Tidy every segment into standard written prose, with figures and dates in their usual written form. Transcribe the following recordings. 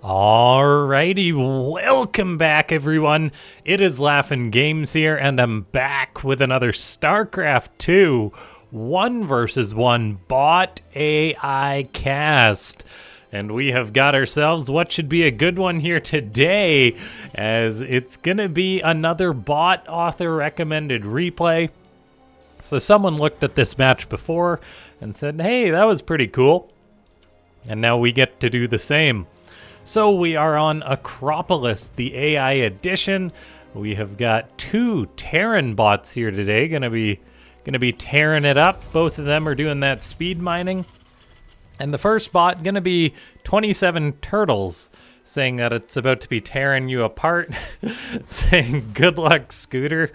Alrighty, welcome back everyone. It is LaughNgamez here, and I'm back with another Starcraft 2 1 versus 1 bot AI cast. And we have got ourselves what should be a good one here today, as it's gonna be another bot author recommended replay. So someone looked at this match before and said, hey, that was pretty cool. And now we get to do the same. So we are on Acropolis, the AI edition. We have got two Terran bots here today, gonna be tearing it up. Both of them are doing that speed mining. And the first bot gonna be 27Turtles, saying that it's about to be tearing you apart, saying good luck, Scooter.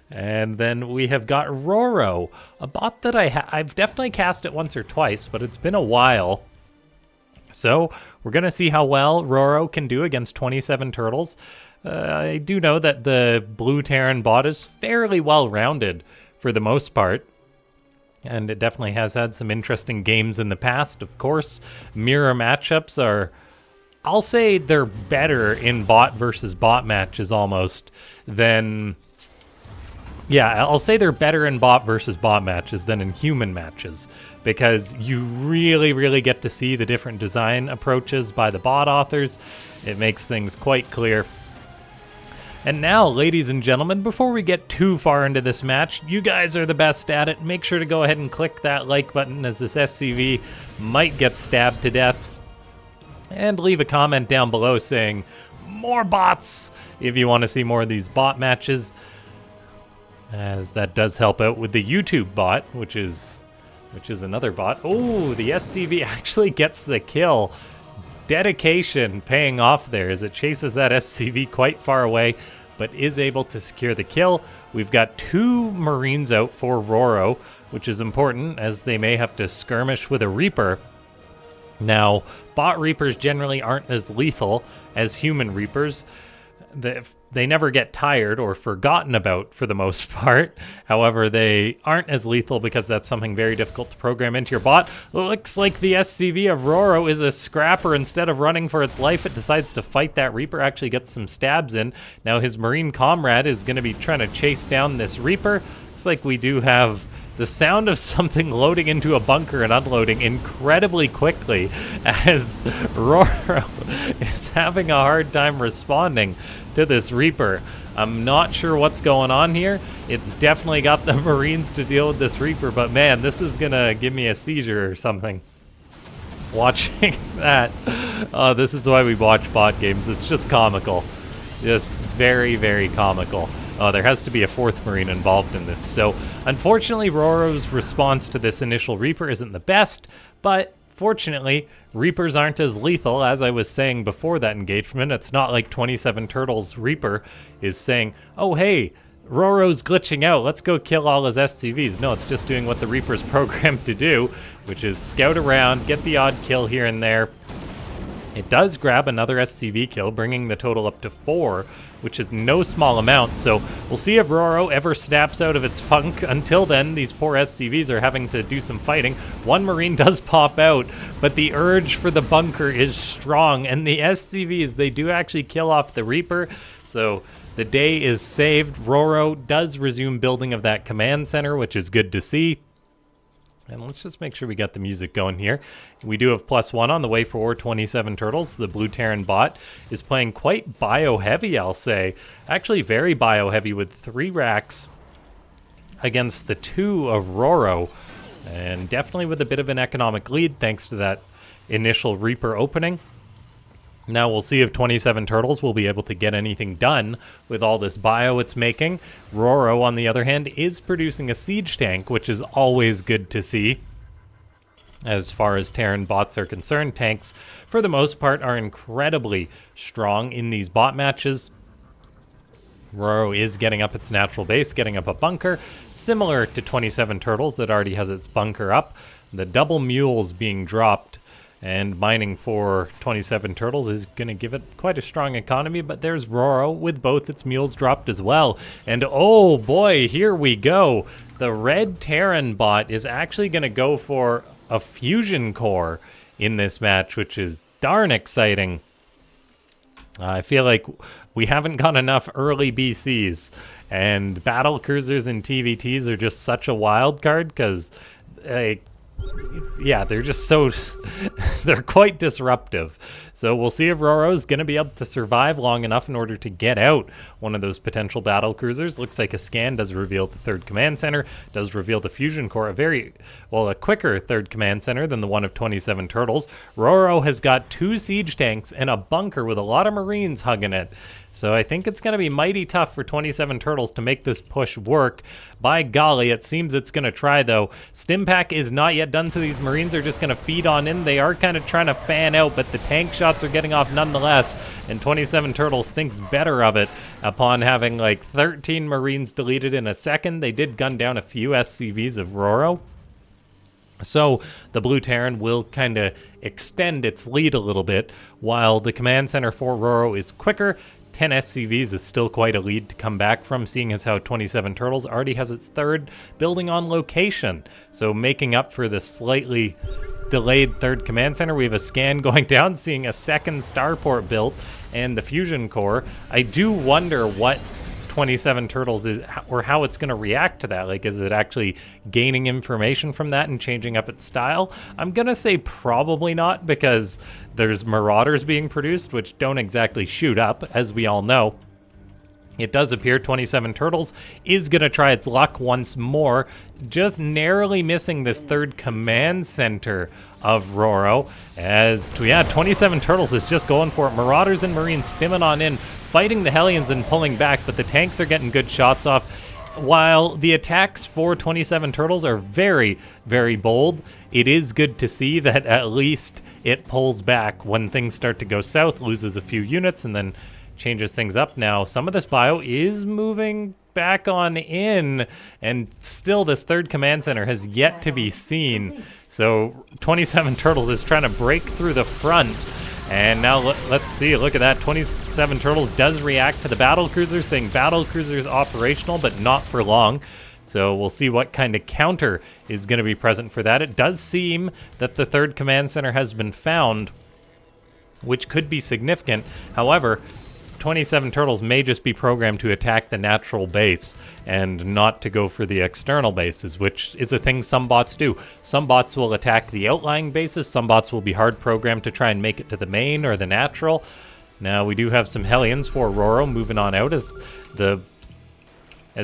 And then we have got Roro, a bot that I've definitely cast it once or twice, but it's been a while. So we're going to see how well Roro can do against 27Turtles. I do know that the blue Terran bot is fairly well-rounded for the most part. And it definitely has had some interesting games in the past, of course. Mirror matchups are, I'll say they're better in bot versus bot matches almost than... Yeah, I'll say they're better in bot versus bot matches than in human matches, because you really get to see the different design approaches by the bot authors. It makes things quite clear. And now, ladies and gentlemen, before we get too far into this match, you guys are the best at it. Make sure to go ahead and click that like button, as this SCV might get stabbed to death. And leave a comment down below saying, more bots, if you want to see more of these bot matches, as that does help out with the YouTube bot, which is another bot. Oh, the SCV actually gets the kill. Dedication paying off there as it chases that SCV quite far away, but is able to secure the kill. We've got two Marines out for Roro, which is important as they may have to skirmish with a Reaper. Now, bot Reapers generally aren't as lethal as human Reapers. They never get tired or forgotten about for the most part. However, they aren't as lethal because that's something very difficult to program into your bot. Looks like the SCV of Roro is a scrapper. Instead of running for its life, it decides to fight that Reaper, actually gets some stabs in. Now his Marine comrade is going to be trying to chase down this Reaper. Looks like we do have the sound of something loading into a bunker and unloading incredibly quickly, as Roro is having a hard time responding to this Reaper. I'm not sure what's going on here. It's definitely got the Marines to deal with this Reaper, but man, this is gonna give me a seizure or something. Watching that. This is why we watch bot games. It's just comical. Just very comical. There has to be a fourth Marine involved in this. So, unfortunately, Roro's response to this initial Reaper isn't the best, but fortunately, Reapers aren't as lethal, as I was saying before that engagement. It's not like 27Turtles Reaper is saying, oh hey, Roro's glitching out, let's go kill all his SCVs. No, it's just doing what the Reaper's programmed to do, which is scout around, get the odd kill here and there. It does grab another SCV kill, bringing the total up to 4, which is no small amount. So we'll see if Roro ever snaps out of its funk. Until then, these poor SCVs are having to do some fighting. One Marine does pop out, but the urge for the bunker is strong. And the SCVs, they do actually kill off the Reaper. So the day is saved. Roro does resume building of that command center, which is good to see. And let's just make sure we got the music going here. We do have +1 on the way for 27Turtles. The blue Terran bot is playing quite bio-heavy, I'll say. Actually very bio-heavy with 3 racks against the 2 of Roro. And definitely with a bit of an economic lead thanks to that initial Reaper opening. Now we'll see if 27Turtles will be able to get anything done with all this bio it's making. Roro, on the other hand, is producing a siege tank, which is always good to see. As far as Terran bots are concerned, tanks, for the most part, are incredibly strong in these bot matches. Roro is getting up its natural base, getting up a bunker, similar to 27Turtles that already has its bunker up. The double mules being dropped and mining for 27Turtles is going to give it quite a strong economy, but there's Roro with both its mules dropped as well. And oh boy, here we go. The red Terran bot is actually going to go for a fusion core in this match, which is darn exciting. I feel like we haven't got enough early BCs, and battle cruisers and TVTs are just such a wild card because, yeah, they're just so they're quite disruptive. So we'll see if Roro's going to be able to survive long enough in order to get out one of those potential battle cruisers. Looks like a scan does reveal the third command center, does reveal the fusion core, a quicker third command center than the one of 27 Turtles. Roro has got 2 siege tanks and a bunker with a lot of Marines hugging it. So I think it's going to be mighty tough for 27 Turtles to make this push work. By golly, it seems it's going to try, though. Stimpak is not yet done, so these Marines are just going to feed on in. They are kind of trying to fan out, but the tank shots are getting off nonetheless, and 27 Turtles thinks better of it upon having like 13 Marines deleted in a second. They did gun down a few SCVs of Roro. So the Blue Terran will kind of extend its lead a little bit, while the command center for Roro is quicker. 10 SCVs is still quite a lead to come back from, seeing as how 27 Turtles already has its third building on location. So making up for the slightly delayed third command center, we have a scan going down, seeing a second starport built and the fusion core. I do wonder what 27 Turtles is, or how it's going to react to that. Like, is it actually gaining information from that and changing up its style? I'm going to say probably not, because there's Marauders being produced, which don't exactly shoot up, as we all know. It does appear 27 Turtles is going to try its luck once more, just narrowly missing this third command center of Roro. As, yeah, 27 Turtles is just going for it. Marauders and Marines stimming on in, fighting the Hellions and pulling back, but the tanks are getting good shots off. While the attacks for 27 Turtles are very, very bold, it is good to see that at least it pulls back when things start to go south, loses a few units, and then changes things up. Now, some of this bio is moving back on in, and still this third command center has yet to be seen. So 27 Turtles is trying to break through the front. And now let's see, look at that. 27 Turtles does react to the Battlecruiser, saying Battlecruiser is operational, but not for long. So we'll see what kind of counter is going to be present for that. It does seem that the third command center has been found, which could be significant. However, 27 Turtles may just be programmed to attack the natural base and not to go for the external bases, which is a thing some bots do. Some bots will attack the outlying bases, some bots will be hard programmed to try and make it to the main or the natural. Now, we do have some Hellions for Roro moving on out as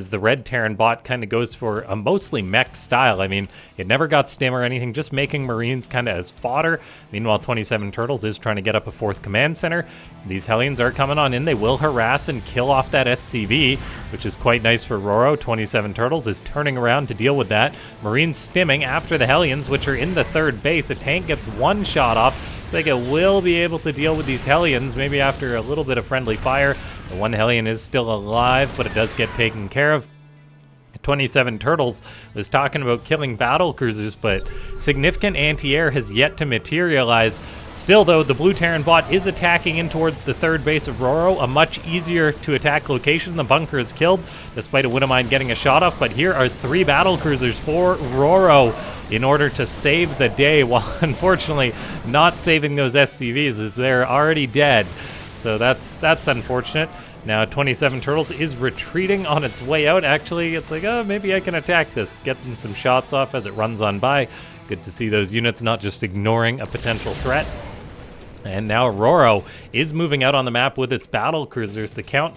the Red Terran bot kind of goes for a mostly mech style. I mean, it never got stim or anything, just making Marines kind of as fodder. Meanwhile, 27 Turtles is trying to get up a fourth command center. These Hellions are coming on in. They will harass and kill off that SCV, which is quite nice for Roro. 27 Turtles is turning around to deal with that. Marines stimming after the Hellions, which are in the third base. A tank gets one shot off. Looks like it will be able to deal with these Hellions, maybe after a little bit of friendly fire. The one Hellion is still alive, but it does get taken care of. 27 Turtles was talking about killing battle cruisers, but significant anti-air has yet to materialize. Still, though, the Blue Terran bot is attacking in towards the third base of Roro, a much easier to attack location. The bunker is killed, despite a Widowmine getting a shot off, but here are 3 battle cruisers for Roro in order to save the day, while unfortunately not saving those SCVs as they're already dead. So that's unfortunate. Now 27 Turtles is retreating on its way out. Actually, it's like, oh, maybe I can attack this. Getting some shots off as it runs on by. Good to see those units not just ignoring a potential threat. And now Roro is moving out on the map with its battle cruisers. The count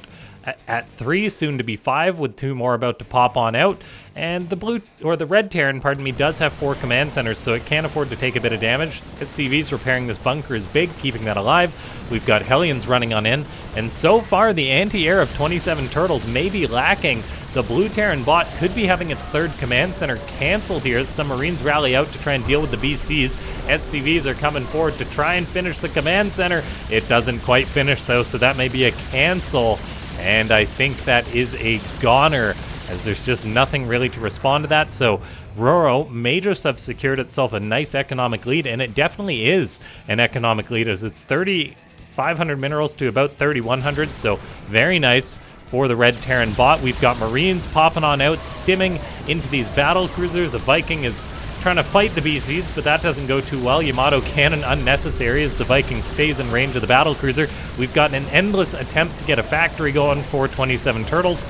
at 3, soon to be 5, with 2 more about to pop on out. And the Red Terran, pardon me, does have 4 command centers, so it can afford to take a bit of damage. SCVs repairing this bunker is big, keeping that alive. We've got Hellions running on in, and so far the anti-air of 27 Turtles may be lacking. The Blue Terran bot could be having its third command center canceled here as some Marines rally out to try and deal with the BCs. SCVs are coming forward to try and finish the command center. It doesn't quite finish though, so that may be a cancel. And I think that is a goner, as there's just nothing really to respond to that. So Roro may just have secured itself a nice economic lead, and it definitely is an economic lead, as it's 3,500 minerals to about 3,100, so very nice for the Red Terran bot. We've got Marines popping on out, stimming into these battle cruisers. The Viking is trying to fight the BCs, but that doesn't go too well. Yamato cannon unnecessary as the Viking stays in range of the Battlecruiser. We've got an endless attempt to get a factory going for 27 Turtles.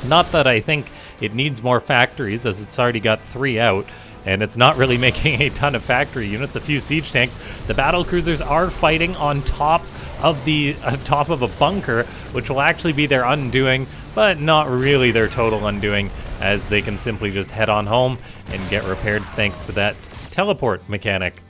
Not that I think it needs more factories, as it's already got 3 out, and it's not really making a ton of factory units, a few siege tanks. The Battlecruisers are fighting on top of a bunker, which will actually be their undoing, but not really their total undoing, as they can simply just head on home and get repaired thanks to that teleport mechanic.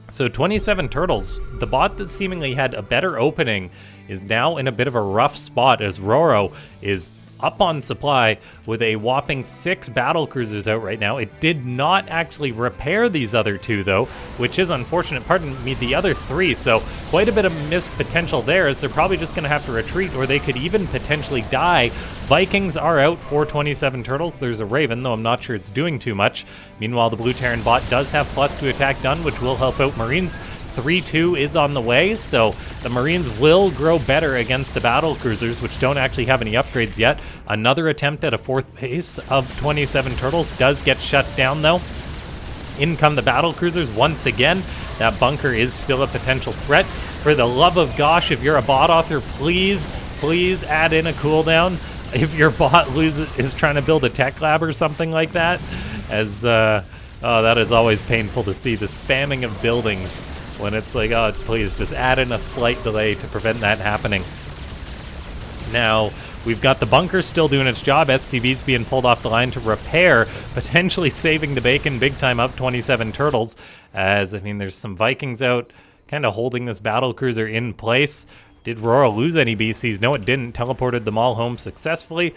So 27 Turtles, the bot that seemingly had a better opening, is now in a bit of a rough spot as Roro is up on supply with a whopping 6 Battlecruisers out right now. It did not actually repair these other 2 though, which is unfortunate. Pardon me, the other 3, so quite a bit of missed potential there, as they're probably just going to have to retreat, or they could even potentially die. Vikings are out for 27 Turtles. There's a Raven, though I'm not sure it's doing too much. Meanwhile, the Blue Terran bot does have +2 attack done, which will help out Marines. 3-2 is on the way, so the Marines will grow better against the Battlecruisers, which don't actually have any upgrades yet. Another attempt at a 4th base of 27 Turtles does get shut down, though. In come the Battlecruisers once again. That bunker is still a potential threat. For the love of gosh, if you're a bot author, please add in a cooldown if your bot is trying to build a tech lab or something like that, as that is always painful to see, the spamming of buildings, when it's like, oh, please just add in a slight delay to prevent that happening. Now, we've got the bunker still doing its job. SCV's being pulled off the line to repair, potentially saving the bacon big time of 27 Turtles, as, I mean, there's some Vikings out kind of holding this Battlecruiser in place. Did Roro lose any BCs? No, it didn't. Teleported them all home successfully.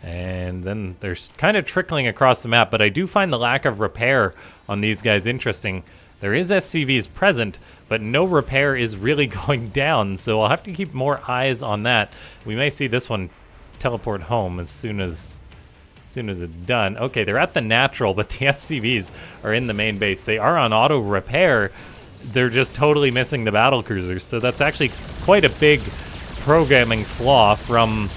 And then they're kind of trickling across the map, but I do find the lack of repair on these guys interesting. There is SCVs present, but no repair is really going down, so I'll have to keep more eyes on that. We may see this one teleport home as soon as it's done. Okay, they're at the natural, but the SCVs are in the main base. They are on auto repair. They're just totally missing the Battlecruisers, so that's actually quite a big programming flaw from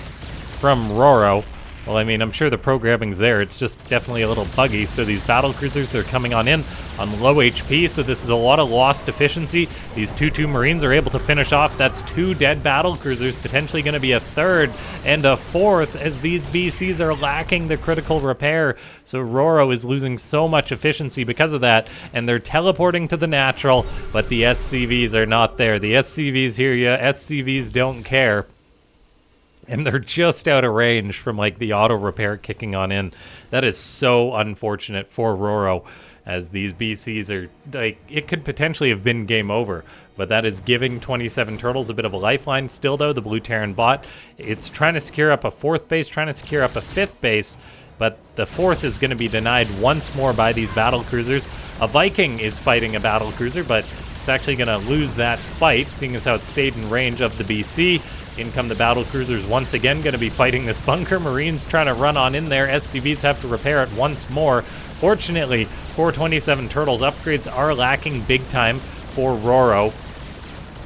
Roro. Well, I mean, I'm sure the programming's there. It's just definitely a little buggy. So these Battlecruisers are coming on in on low HP, so this is a lot of lost efficiency. These 2-2 Marines are able to finish off. That's 2 dead Battlecruisers, potentially going to be a 3rd and a 4th, as these BCs are lacking the critical repair. So Roro is losing so much efficiency because of that, and they're teleporting to the natural, but the SCVs are not there. The SCVs hear ya. SCVs don't care. And they're just out of range from, like, the auto repair kicking on in. That is so unfortunate for Roro, as these BCs are, like, it could potentially have been game over. But that is giving 27 Turtles a bit of a lifeline. Still, though, the Blue Terran bot, it's trying to secure up a 4th base, trying to secure up a 5th base. But the 4th is going to be denied once more by these Battlecruisers. A Viking is fighting a Battlecruiser, but it's actually going to lose that fight, seeing as how it stayed in range of the BC. In come the Battlecruisers once again, going to be fighting this bunker. Marines trying to run on in there. SCVs have to repair it once more. Fortunately, for 27 Turtles, upgrades are lacking big time for Roro,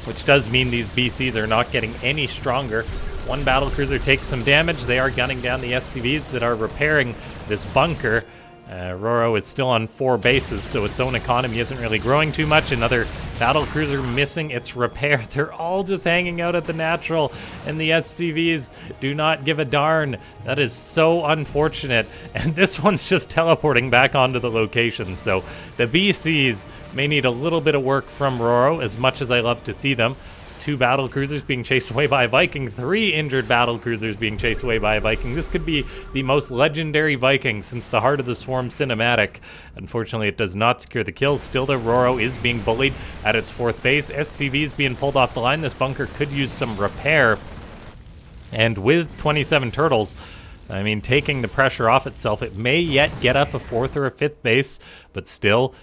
which does mean these BCs are not getting any stronger. One Battlecruiser takes some damage. They are gunning down the SCVs that are repairing this bunker. Roro is still on 4 bases, so its own economy isn't really growing too much. Another Battlecruiser missing its repair. They're all just hanging out at the natural, and the SCVs do not give a darn. That is so unfortunate. And this one's just teleporting back onto the location, so the BCs may need a little bit of work from Roro, as much as I love to see them. 2 Battlecruisers being chased away by a Viking, 3 injured Battlecruisers being chased away by a Viking. This could be the most legendary Viking since the Heart of the Swarm cinematic. Unfortunately, it does not secure the kills. Still, the Roro is being bullied at its 4th base. SCVs being pulled off the line. This bunker could use some repair. And with 27 Turtles, I mean, taking the pressure off itself, it may yet get up a 4th or a 5th base, but still,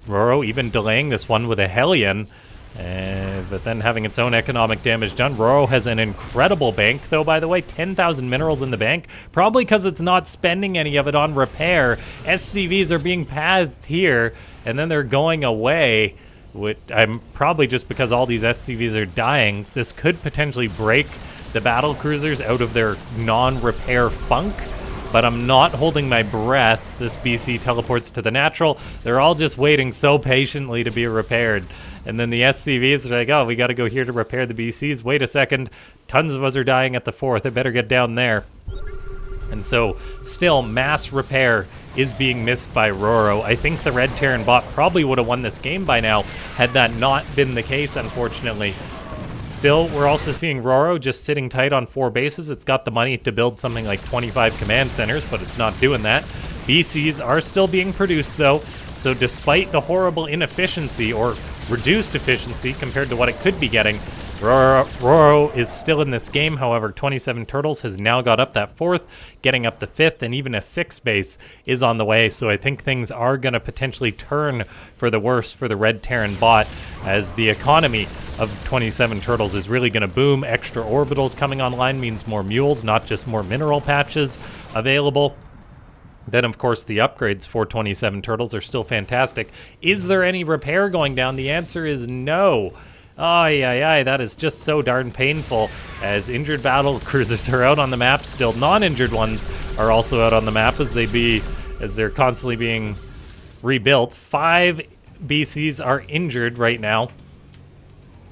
Roro even delaying this one with a Hellion. But then having its own economic damage done. Roro has an incredible bank, though, by the way. 10,000 minerals in the bank. Probably because it's not spending any of it on repair. SCVs are being pathed here, and then they're going away. I'm probably just because all these SCVs are dying. This could potentially break the Battlecruisers out of their non-repair funk. but I'm not holding my breath. This BC teleports to the natural. They're all just waiting so patiently to be repaired. And then the SCVs are like, oh, we got to go here to repair the BCs. Wait a second. Tons of us are dying at the 4th. I better get down there. And so, still, mass repair is being missed by Roro. I think the Red Terran bot probably would have won this game by now had that not been the case, unfortunately. Still, we're also seeing Roro just sitting tight on 4 bases. It's got the money to build something like 25 command centers, but it's not doing that. BCs are still being produced, though. So despite the horrible inefficiency, or reduced efficiency compared to what it could be getting, Roro is still in this game. However, 27Turtles has now got up that 4th, getting up the 5th, and even a 6th base is on the way. So I think things are going to potentially turn for the worse for the Red Terran bot, as the economy of 27Turtles is really going to boom. Extra orbitals coming online means more mules, not just more mineral patches available. Then, of course, the upgrades for 27Turtles are still fantastic. Is there any repair going down? The answer is no. Ay, that is just so darn painful, as injured battle cruisers are out on the map still. Non-injured ones are also out on the map as they're constantly being rebuilt. 5 BCs are injured right now.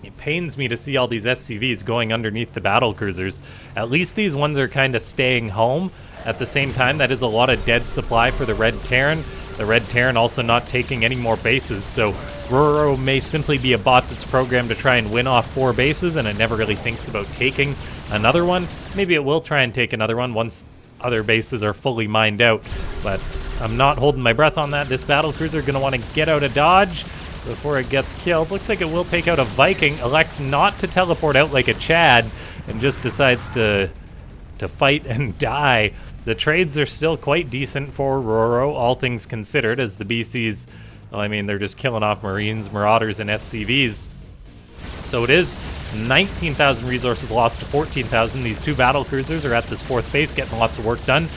It pains me to see all these SCVs going underneath the battle cruisers. At least these ones are kind of staying home. At the same time, that is a lot of dead supply for the Red Terran. The Red Terran also not taking any more bases, so Roro may simply be a bot that's programmed to try and win off 4 bases, and it never really thinks about taking another one. Maybe it will try and take another one once other bases are fully mined out, but I'm not holding my breath on that. This battlecruiser going to want to get out of dodge before it gets killed. Looks like it will take out a Viking, elects not to teleport out like a Chad, and just decides to fight and die. The trades are still quite decent for Roro, all things considered, as the BCs, well, I mean, they're just killing off Marines, Marauders, and SCVs. So it is 19,000 resources lost to 14,000. These 2 battlecruisers are at this 4th base, getting lots of work done.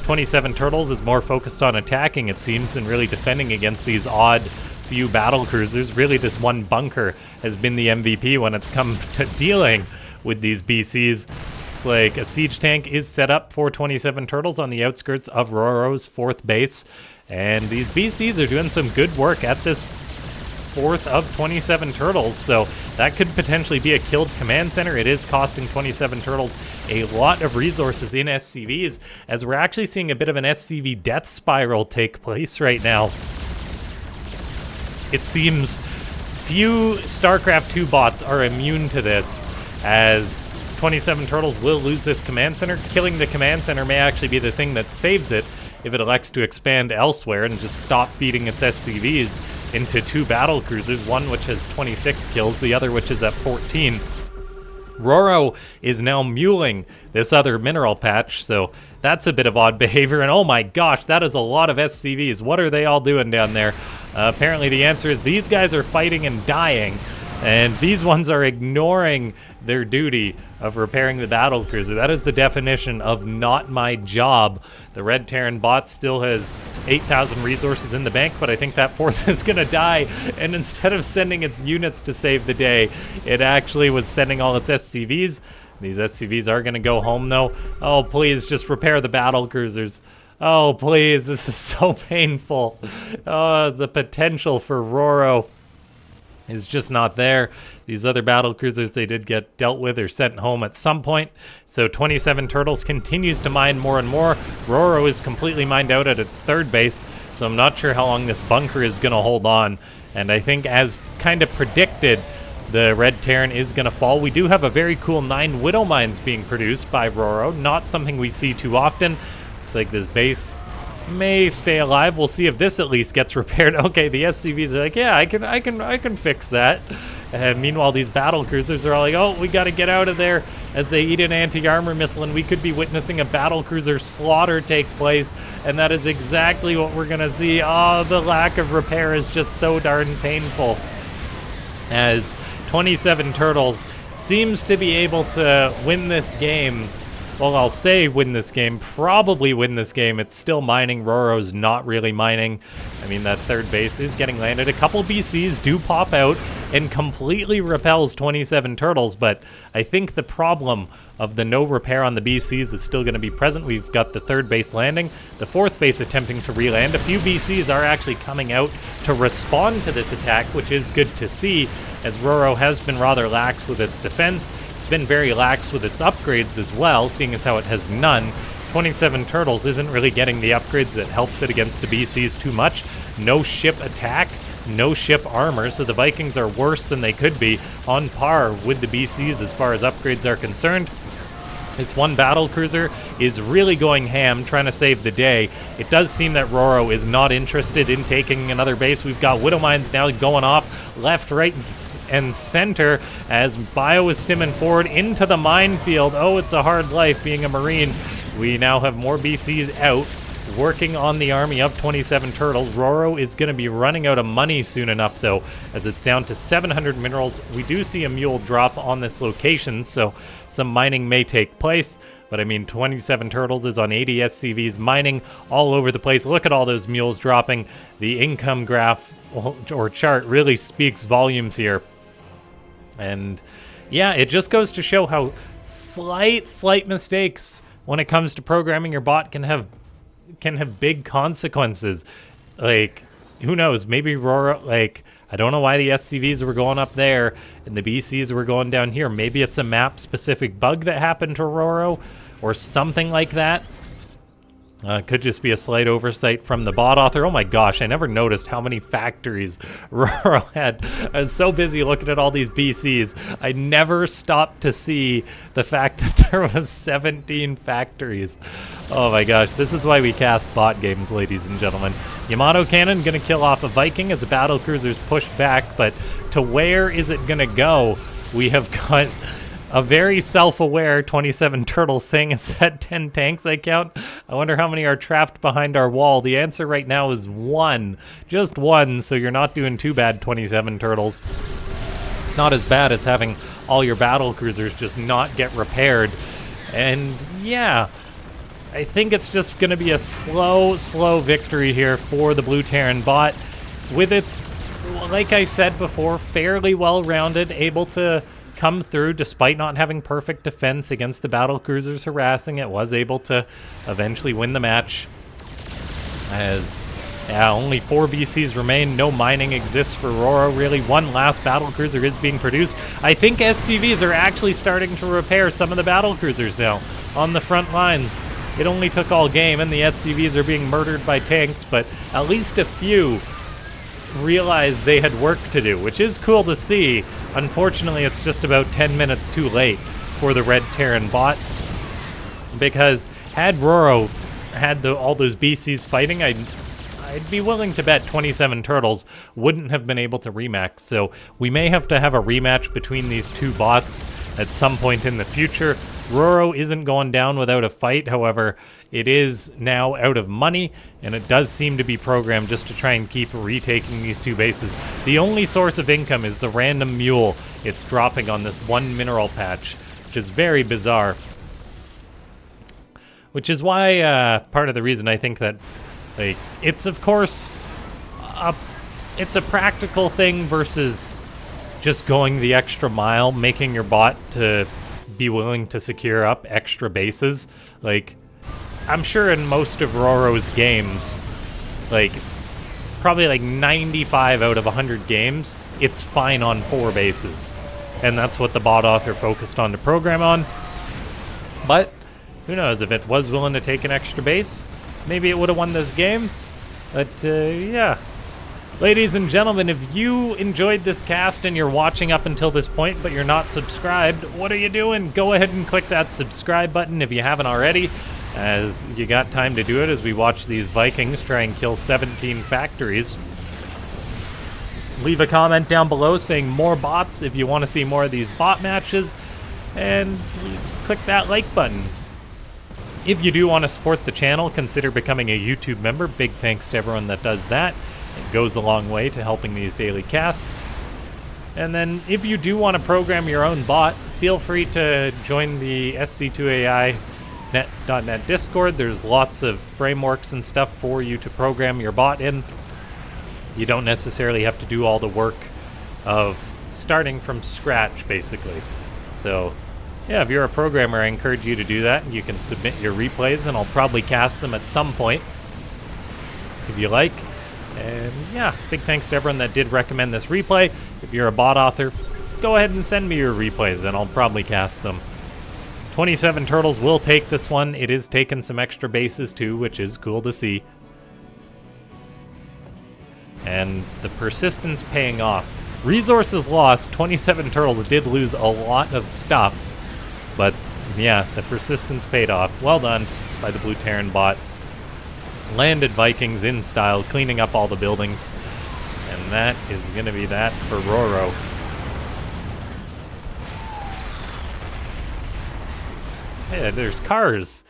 27Turtles is more focused on attacking, it seems, than really defending against these odd few battlecruisers. Really, this one bunker has been the MVP when it's come to dealing with these BCs. Like a siege tank is set up for 27Turtles on the outskirts of Roro's 4th base, and these BCs are doing some good work at this 4th of 27Turtles, so that could potentially be a killed command center. It is costing 27Turtles a lot of resources in SCVs, as we're actually seeing a bit of an SCV death spiral take place right now. It seems few StarCraft 2 bots are immune to this, as 27Turtles will lose this command center. Killing the command center may actually be the thing that saves it if it elects to expand elsewhere and just stop feeding its SCVs into 2 battlecruisers, one which has 26 kills, the other which is at 14. Roro is now muling this other mineral patch, so that's a bit of odd behavior. And oh my gosh, that is a lot of SCVs. What are they all doing down there? Apparently the answer is these guys are fighting and dying, and these ones are ignoring their duty of repairing the battlecruiser. That is the definition of not my job. The Red Terran bot still has 8,000 resources in the bank, but I think that 4th is going to die, and instead of sending its units to save the day, it actually was sending all its SCVs. These SCVs are going to go home, though. Oh, please, just repair the battlecruisers. Oh, please, this is so painful. Oh, the potential for Roro is just not there. These other battlecruisers, they did get dealt with or sent home at some point. So 27Turtles continues to mine more and more. Roro is completely mined out at its 3rd base, so I'm not sure how long this bunker is going to hold on. And I think, as kind of predicted, the Red Terran is going to fall. We do have a very cool 9 Widow Mines being produced by Roro. Not something we see too often. Looks like this base may stay alive. We'll see if this at least gets repaired. Okay, the SCVs are like, yeah, I can fix that. And meanwhile, these battlecruisers are all like, oh, we got to get out of there, as they eat an anti-armor missile, and we could be witnessing a battlecruiser slaughter take place, and that is exactly what we're gonna see. Oh, the lack of repair is just so darn painful, as 27Turtles seems to be able to win this game. well, I'll say win this game, probably win this game. It's still mining. Roro's not really mining. I mean, that third base is getting landed. A couple BCs do pop out and completely repels 27Turtles, but I think the problem of the no repair on the BCs is still going to be present. We've got the third base landing, the fourth base attempting to re-land. A few BCs are actually coming out to respond to this attack, which is good to see, as Roro has been rather lax with its defense. It's been very lax with its upgrades as well, seeing as how it has none. 27Turtles isn't really getting the upgrades that helps it against the BCs too much. No ship attack, no ship armor, so the Vikings are worse than they could be, on par with the BCs as far as upgrades are concerned. This one Battlecruiser is really going ham, trying to save the day. It does seem that Roro is not interested in taking another base. We've got Widow Mines now going off left, right, and center as Bio is stimming forward into the minefield. Oh, it's a hard life being a Marine. We now have more BCs out, working on the army of 27Turtles. Roro is going to be running out of money soon enough, though, as it's down to 700 minerals. We do see a mule drop on this location, so some mining may take place. But I mean, 27Turtles is on 80 SCVs, mining all over the place. Look at all those mules dropping. The income graph or chart really speaks volumes here. And yeah, it just goes to show how slight mistakes when it comes to programming your bot can have big consequences. Like, who knows, maybe Roro, like, I don't know why the SCVs were going up there and the BCs were going down here. Maybe it's a map specific bug that happened to Roro or something like that. Could just be a slight oversight from the bot author. Oh my gosh, I never noticed how many factories Roro had. I was so busy looking at all these BCs, I never stopped to see the fact that there was 17 factories. Oh my gosh, this is why we cast bot games, ladies and gentlemen. Yamato Cannon gonna kill off a Viking as a Battlecruiser's pushed back, but to where is it gonna go? We have got a very self-aware 27Turtles thing. Is that 10 tanks I count? I wonder how many are trapped behind our wall. The answer right now is 1. Just 1, so you're not doing too bad, 27Turtles. It's not as bad as having all your Battlecruisers just not get repaired. And yeah, I think it's just going to be a slow victory here for the Blue Terran bot. With its, like I said before, fairly well-rounded, able to come through despite not having perfect defense against the Battlecruisers harassing it, was able to eventually win the match. As only 4 BCs remain, no mining exists for Roro really. One last Battlecruiser is being produced. I think SCVs are actually starting to repair some of the Battlecruisers now on the front lines. It only took all game and the SCVs are being murdered by tanks, but at least a few realized they had work to do, which is cool to see. Unfortunately, it's just about 10 minutes too late for the Red Terran bot, because had Roro had all those BCs fighting, I'd be willing to bet 27Turtles wouldn't have been able to remax. So we may have to have a rematch between these two bots at some point in the future. Roro isn't going down without a fight, however, it is now out of money, and it does seem to be programmed just to try and keep retaking these 2 bases. The only source of income is the random mule it's dropping on this 1 mineral patch, which is very bizarre. Which is why, part of the reason I think that, like, it's of course, it's a practical thing versus just going the extra mile, making your bot to be willing to secure up extra bases. Like, I'm sure in most of Roro's games, like, probably like 95 out of 100 games, it's fine on 4 bases. And that's what the bot author focused on to program on. But who knows, if it was willing to take an extra base, maybe it would have won this game. But yeah. Ladies and gentlemen, if you enjoyed this cast and you're watching up until this point but you're not subscribed, what are you doing? Go ahead and click that subscribe button if you haven't already, as you got time to do it as we watch these Vikings try and kill 17 factories. Leave a comment down below saying more bots if you want to see more of these bot matches, and click that like button. If you do want to support the channel, consider becoming a YouTube member. Big thanks to everyone that does that. It goes a long way to helping these daily casts. And then if you do want to program your own bot, feel free to join the SC2AI .net Discord. There's lots of frameworks and stuff for you to program your bot in. You don't necessarily have to do all the work of starting from scratch, basically. So, yeah, if you're a programmer, I encourage you to do that. You can submit your replays, and I'll probably cast them at some point, if you like. And yeah, big thanks to everyone that did recommend this replay. If you're a bot author, go ahead and send me your replays, and I'll probably cast them. 27Turtles will take this one. It is taking some extra bases, too, which is cool to see. And the persistence paying off. Resources lost. 27Turtles did lose a lot of stuff. But yeah, the persistence paid off. Well done by the Blue Terran bot. Landed Vikings in style, cleaning up all the buildings. And that is going to be that for Roro. Yeah, there's cars.